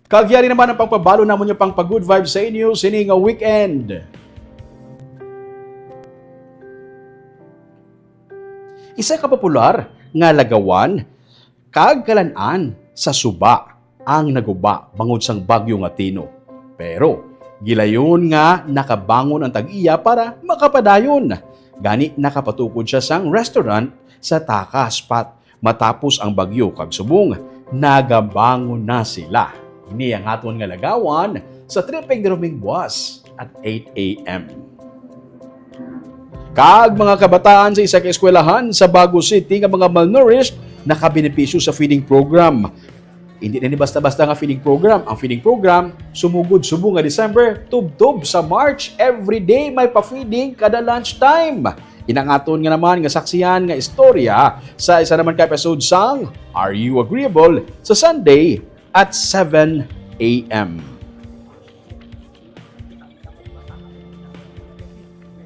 Kagyari naman ang pangpabalo namon yung pang-good vibes sa inyo sining weekend. Isa ka popular nga lagawan kag Kalan-an sa suba ang naguba bangod sang bagyo nga Tino. Pero gilayon nga nakabangon ang tag-iya para makapadayon. Gani nakapatukod siya sang restaurant sa Taka spot matapos ang bagyo kag subong nagabangon na sila. Ini ang aton nga lagawan sa tripping druming buwas at 8 a.m. Kag mga kabataan sa isa ka eskwelahan sa Bago City nga mga malnourished nakabenepisyo sa feeding program. Hindi na ni basta-basta nga feeding program. Ang feeding program sumugod subong nga December, tub-tub sa March. Every day may pa-feeding kada lunchtime. Inangaton nga naman nga saksihan nga istorya sa isa naman ka episode sang R U Agri-able sa Sunday at 7 a.m.